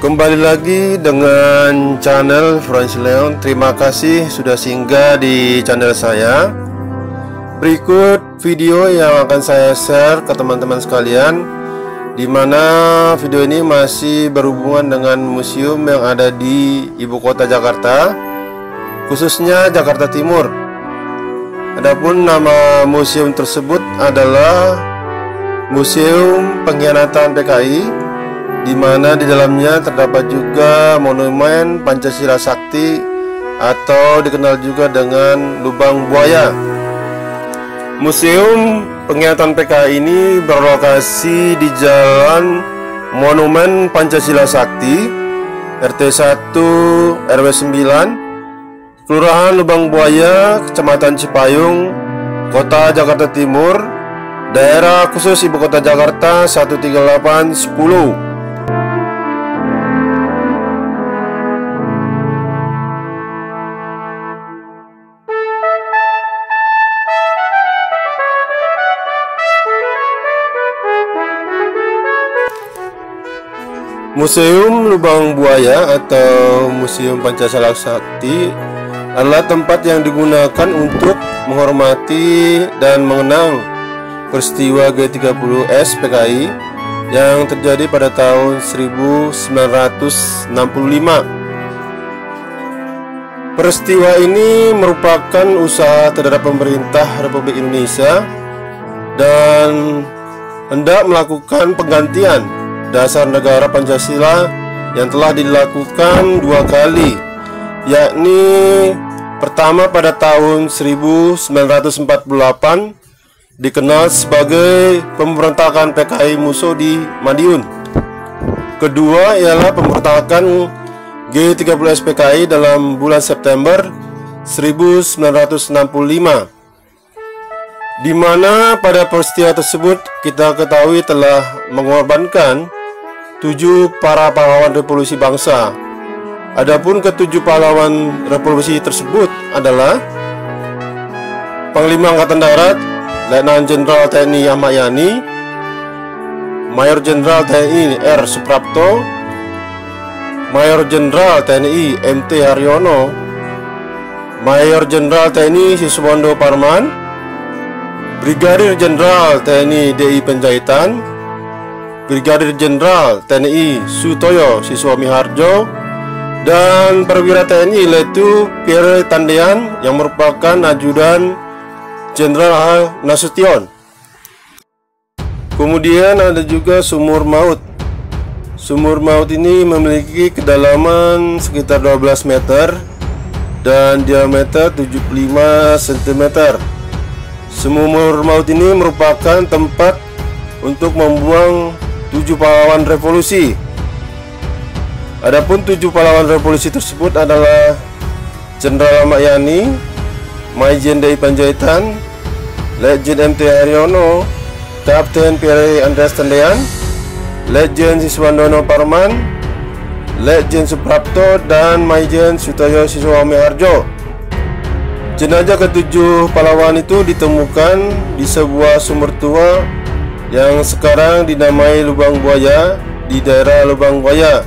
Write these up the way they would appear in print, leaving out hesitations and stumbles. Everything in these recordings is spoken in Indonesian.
Kembali lagi dengan channel Francis Leon. Terima kasih sudah singgah di channel saya. Berikut video yang akan saya share ke teman-teman sekalian, di mana video ini masih berhubungan dengan museum yang ada di ibu kota Jakarta, khususnya Jakarta Timur. Adapun nama museum tersebut adalah Museum Pengkhianatan PKI, di mana di dalamnya terdapat juga monumen Pancasila Sakti atau dikenal juga dengan Lubang Buaya. Museum Pengkhianatan PKI ini berlokasi di Jalan Monumen Pancasila Sakti, RT 1 RW 9, Kelurahan Lubang Buaya, Kecamatan Cipayung, Kota Jakarta Timur, Daerah Khusus Ibu Kota Jakarta 13810. Museum Lubang Buaya atau Museum Pancasila Sakti adalah tempat yang digunakan untuk menghormati dan mengenang peristiwa G30S PKI yang terjadi pada tahun 1965. Peristiwa ini merupakan usaha terhadap pemerintah Republik Indonesia dan hendak melakukan penggantian dasar negara Pancasila yang telah dilakukan dua kali, yakni pertama pada tahun 1948 dikenal sebagai pemberontakan PKI Musuh di Madiun. Kedua ialah pemberontakan G30S PKI dalam bulan September 1965, di mana pada peristiwa tersebut kita ketahui telah mengorbankan 7 para pahlawan revolusi bangsa. Adapun ketujuh pahlawan revolusi tersebut adalah Panglima Angkatan Darat Letnan Jenderal TNI Ahmad Yani, Mayor Jenderal TNI R. Suprapto, Mayor Jenderal TNI MT Haryono, Mayor Jenderal TNI Siswondo Parman, Brigadir Jenderal TNI DI Penjahitan, Brigadir Jenderal TNI Sutoyo Siswomiharjo, dan perwira TNI Letu Pierre Tandean yang merupakan ajudan Jenderal Nasution. Kemudian ada juga Sumur Maut. Sumur Maut ini memiliki kedalaman sekitar 12 meter dan diameter 75 cm. Sumur Maut ini merupakan tempat untuk membuang 7 pahlawan revolusi. Adapun 7 pahlawan revolusi tersebut adalah Jenderal Ahmad Yani, Maijen DI Panjaitan, Letjen MT Haryono, Kapten Pierre Andreas Tandean, Letjen Siswandono Parman, Letjen Suprapto, dan Maijen Sutoyo Siswomiharjo. Jenazah ketujuh pahlawan itu ditemukan di sebuah sumur tua yang sekarang dinamai Lubang Buaya di daerah Lubang Buaya.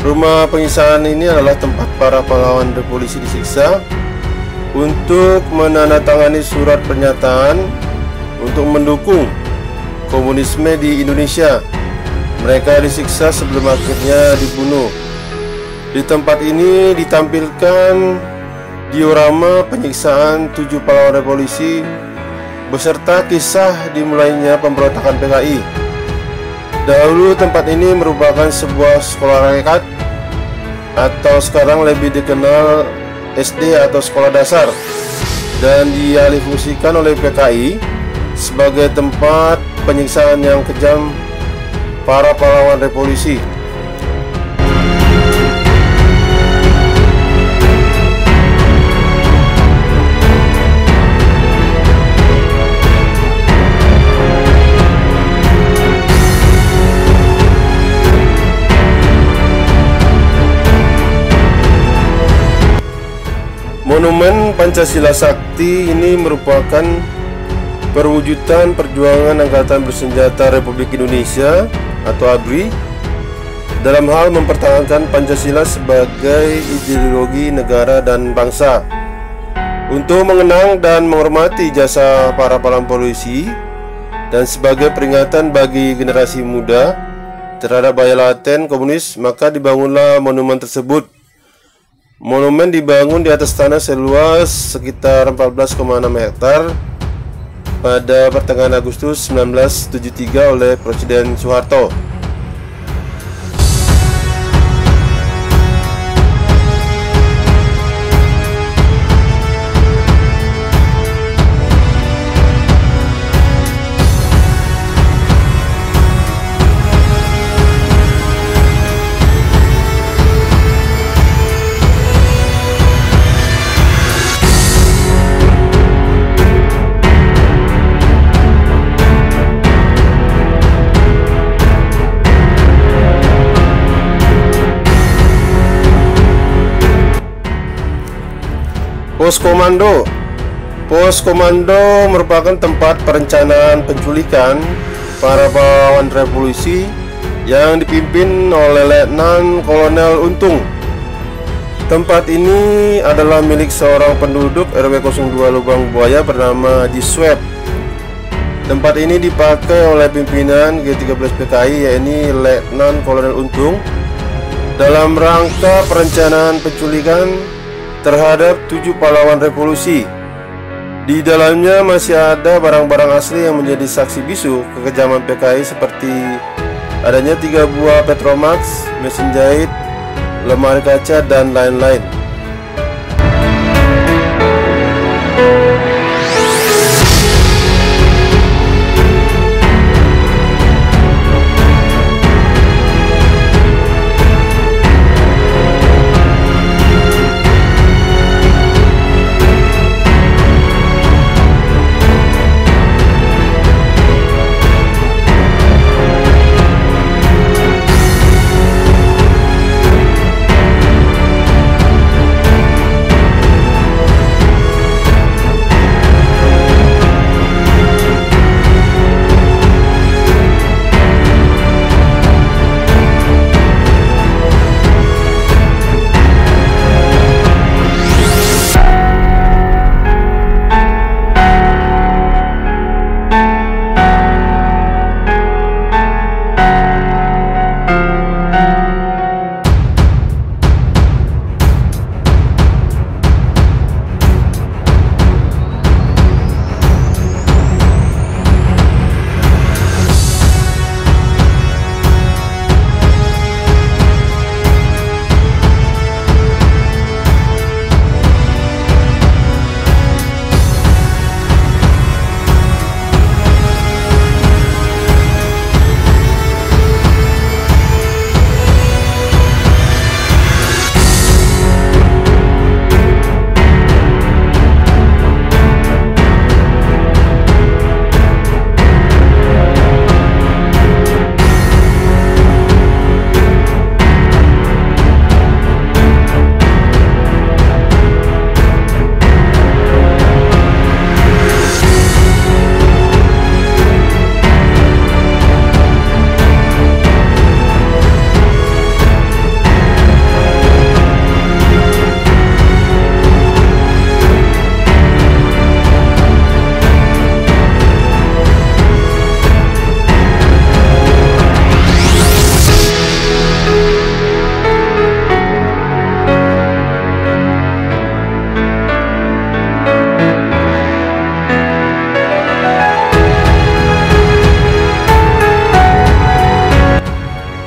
Rumah penyiksaan ini adalah tempat para pahlawan revolusi disiksa untuk menandatangani surat pernyataan untuk mendukung komunisme di Indonesia. Mereka disiksa sebelum akhirnya dibunuh. Di tempat ini ditampilkan diorama penyiksaan 7 pahlawan revolusi beserta kisah dimulainya pemberontakan PKI. Dahulu tempat ini merupakan sebuah sekolah rakyat atau sekarang lebih dikenal SD atau sekolah dasar, dan dialihfungsikan oleh PKI sebagai tempat penyiksaan yang kejam para pahlawan revolusi. Monumen Pancasila Sakti ini merupakan perwujudan perjuangan Angkatan Bersenjata Republik Indonesia atau ABRI dalam hal mempertahankan Pancasila sebagai ideologi negara dan bangsa, untuk mengenang dan menghormati jasa para pahlawan polisi, dan sebagai peringatan bagi generasi muda terhadap bahaya laten komunis, maka dibangunlah monumen tersebut. Monumen dibangun di atas tanah seluas sekitar 14,6 hektar pada pertengahan Agustus 1973 oleh Presiden Soeharto. Pos Komando. Pos Komando merupakan tempat perencanaan penculikan para pahlawan revolusi yang dipimpin oleh Letnan Kolonel Untung. Tempat ini adalah milik seorang penduduk RW 02 Lubang Buaya bernama Haji Swep. Tempat ini dipakai oleh pimpinan G13 PKI, yaitu Letnan Kolonel Untung, dalam rangka perencanaan penculikan terhadap 7 pahlawan revolusi. Di dalamnya masih ada barang-barang asli yang menjadi saksi bisu kekejaman PKI, seperti adanya 3 buah Petromax, mesin jahit, lemari kaca, dan lain-lain.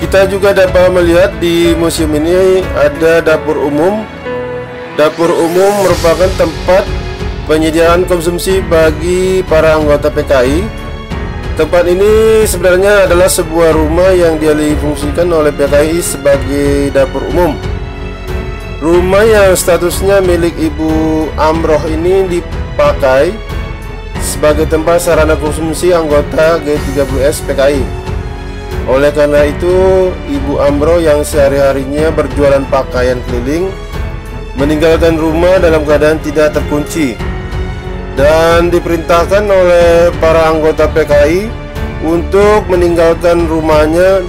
Kita juga dapat melihat di museum ini ada dapur umum. Dapur umum merupakan tempat penyediaan konsumsi bagi para anggota PKI. Tempat ini sebenarnya adalah sebuah rumah yang dialihfungsikan oleh PKI sebagai dapur umum. Rumah yang statusnya milik Ibu Amroh ini dipakai sebagai tempat sarana konsumsi anggota G13 PKI. Oleh karena itu, Ibu Amroh yang sehari-harinya berjualan pakaian keliling meninggalkan rumah dalam keadaan tidak terkunci dan diperintahkan oleh para anggota PKI untuk meninggalkan rumahnya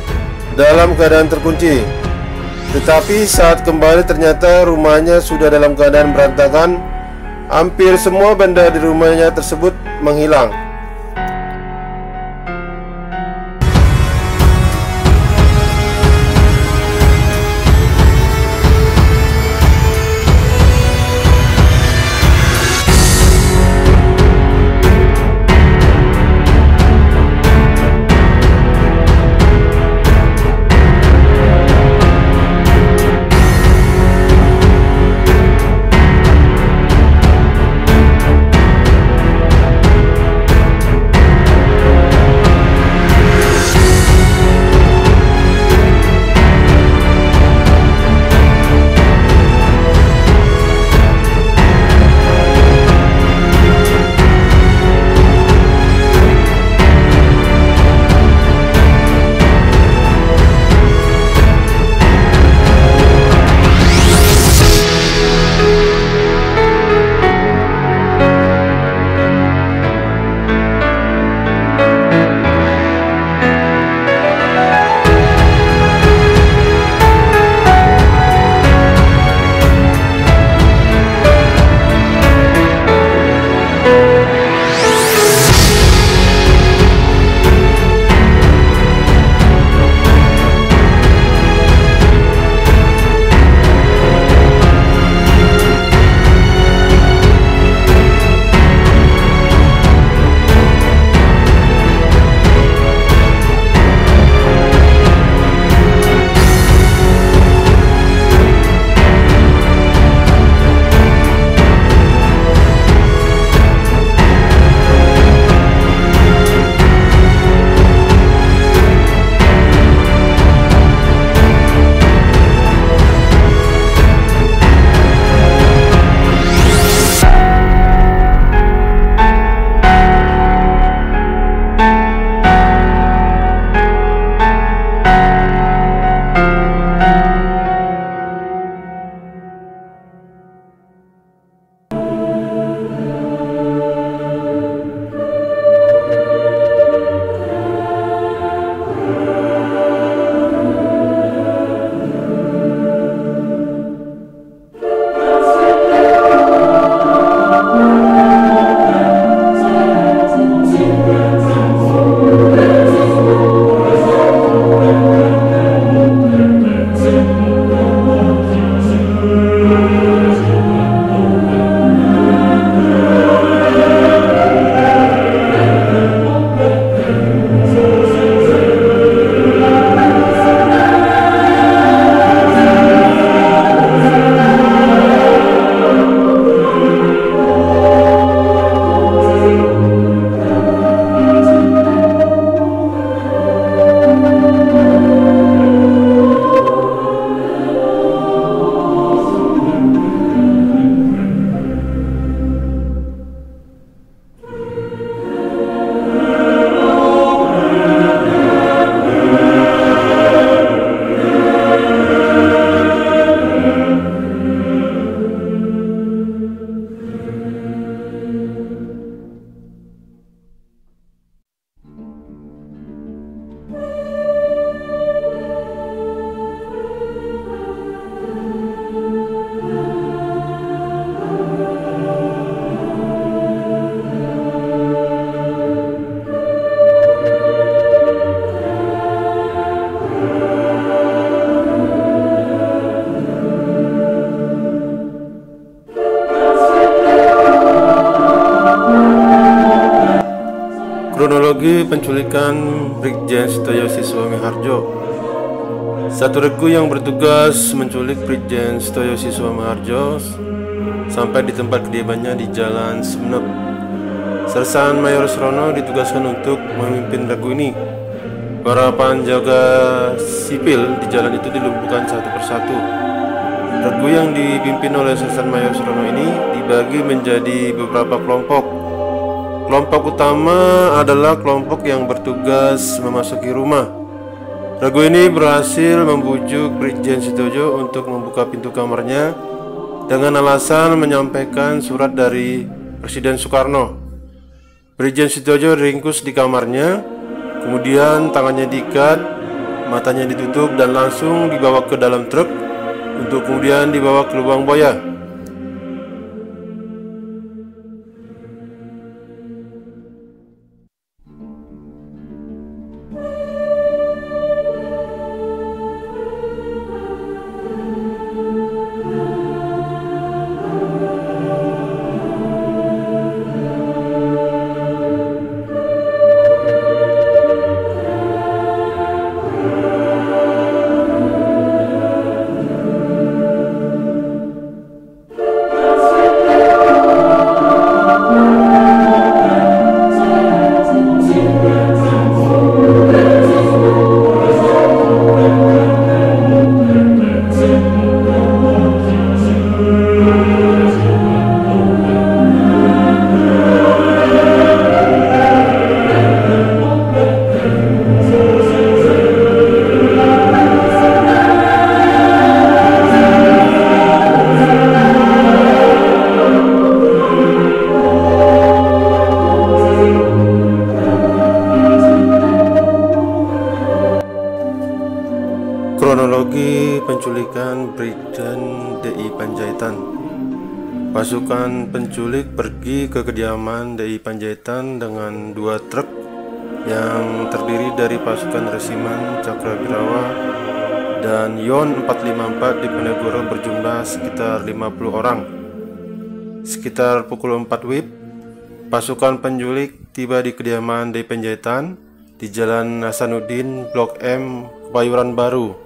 dalam keadaan terkunci. Tetapi saat kembali ternyata rumahnya sudah dalam keadaan berantakan. Hampir semua benda di rumahnya tersebut menghilang. Kronologi penculikan Brigjen Setoyo Siswa Miharjo. Satu regu yang bertugas menculik Brigjen Setoyo Siswa Miharjo sampai di tempat kediamannya di Jalan Sumeneb. Sersan Mayor Srono ditugaskan untuk memimpin regu ini. Para penjaga sipil di jalan itu dilumpuhkan satu persatu. Regu yang dipimpin oleh Sersan Mayor Srono ini dibagi menjadi beberapa kelompok. Kelompok utama adalah kelompok yang bertugas memasuki rumah. Regu ini berhasil membujuk Brigjen Setoyo untuk membuka pintu kamarnya dengan alasan menyampaikan surat dari Presiden Soekarno. Brigjen Setiajo diringkus di kamarnya, kemudian tangannya diikat, matanya ditutup dan langsung dibawa ke dalam truk untuk kemudian dibawa ke lubang buaya. Kronologi penculikan Brigjen DI Panjaitan. Pasukan penculik pergi ke kediaman DI Panjaitan dengan 2 truk yang terdiri dari pasukan resimen Cakrawirawa dan Yon 454 di Penegoro berjumlah sekitar 50 orang. Sekitar pukul 4 WIB, pasukan penculik tiba di kediaman DI Panjaitan di Jalan Hasanuddin, Blok M, Kebayoran Baru.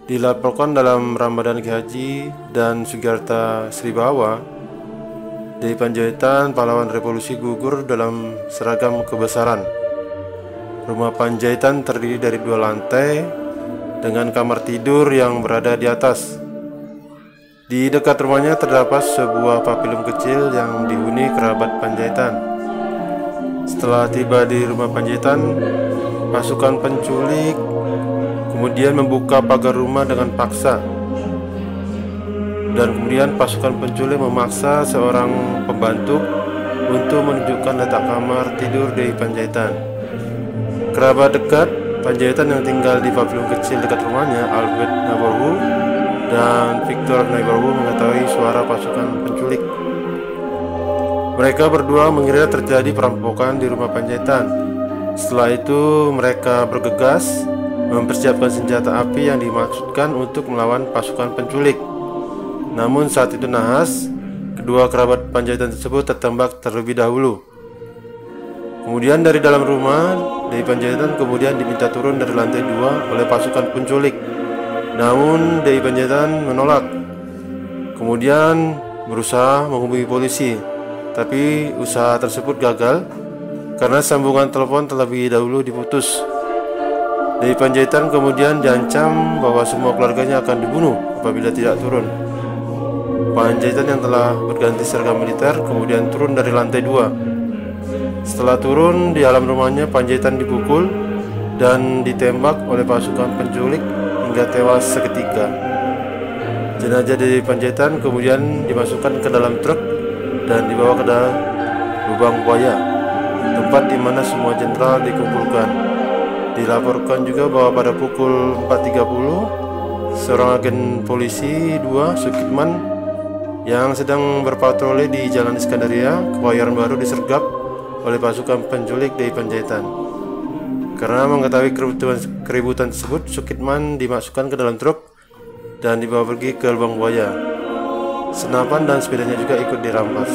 Dilaporkan dalam Ramadan Ki Haji dan Sugiarta Sribawa, DI Panjaitan pahlawan revolusi gugur dalam seragam kebesaran. Rumah Panjaitan terdiri dari 2 lantai dengan kamar tidur yang berada di atas. Di dekat rumahnya terdapat sebuah pavilion kecil yang dihuni kerabat Panjaitan. Setelah tiba di rumah Panjaitan, pasukan penculik kemudian membuka pagar rumah dengan paksa, dan kemudian pasukan penculik memaksa seorang pembantu untuk menunjukkan letak kamar tidur DI Panjaitan. Kerabat dekat Panjaitan yang tinggal di pavilion kecil dekat rumahnya, Albert Navarro dan Victor Navarro, mengetahui suara pasukan penculik. Mereka berdua mengira terjadi perampokan di rumah Panjaitan. Setelah itu mereka bergegas mempersiapkan senjata api yang dimaksudkan untuk melawan pasukan penculik. Namun saat itu nahas, kedua kerabat Panjaitan tersebut tertembak terlebih dahulu. Kemudian dari dalam rumah, DI Panjaitan kemudian diminta turun dari lantai 2 oleh pasukan penculik. Namun DI Panjaitan menolak. Kemudian berusaha menghubungi polisi, tapi usaha tersebut gagal karena sambungan telepon terlebih dahulu diputus. DI Panjaitan kemudian diancam bahwa semua keluarganya akan dibunuh apabila tidak turun. Panjaitan yang telah berganti seragam militer kemudian turun dari lantai 2. Setelah turun di halaman rumahnya, Panjaitan dipukul dan ditembak oleh pasukan penculik hingga tewas seketika. Jenazah DI Panjaitan kemudian dimasukkan ke dalam truk dan dibawa ke dalam lubang buaya, tempat di mana semua jenderal dikumpulkan. Dilaporkan juga bahwa pada pukul 4.30, seorang agen polisi 2, Sukitman, yang sedang berpatroli di Jalan Iskandaria, Kebayoran Baru, disergap oleh pasukan penculik DI Panjaitan. Karena mengetahui keributan tersebut, Sukitman dimasukkan ke dalam truk dan dibawa pergi ke lubang buaya. Senapan dan sepedanya juga ikut dirampas.